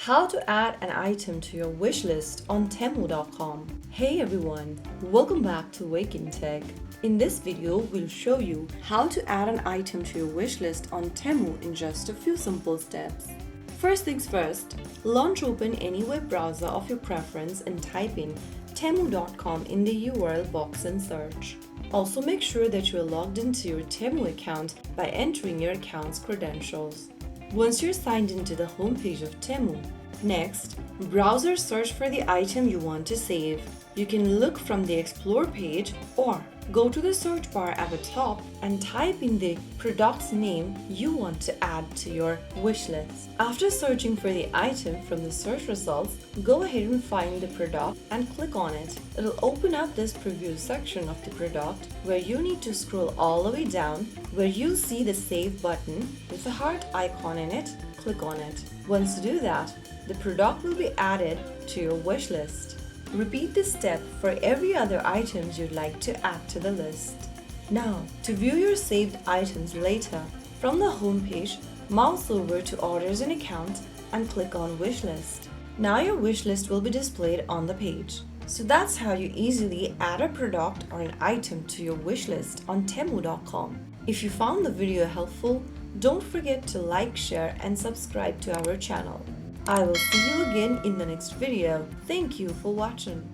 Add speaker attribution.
Speaker 1: How to add an item to your wish list on Temu.com. Hey everyone, welcome back to Wake&Tech. In this video, we'll show you how to add an item to your wish list on Temu in just a few simple steps. First things first, launch open any web browser of your preference and type in Temu.com in the URL box and search. Also make sure that you are logged into your Temu account by entering your account's credentials. Once you're signed into the homepage of Temu, next, browser search for the item you want to save. You can look from the Explore page or go to the search bar at the top and type in the product's name you want to add to your wish list. After searching for the item from the search results, go ahead and find the product and click on it. It'll open up this preview section of the product where you need to scroll all the way down where you'll see the Save button with a heart icon in it. Click on it. Once you do that, the product will be added to your wish list. Repeat this step for every other items you'd like to add to the list. Now, to view your saved items later, from the home page, mouse over to Orders and Accounts and click on Wishlist. Now your wish list will be displayed on the page. So that's how you easily add a product or an item to your wish list on Temu.com. If you found the video helpful, don't forget to like, share and subscribe to our channel. I will see you again in the next video. Thank you for watching.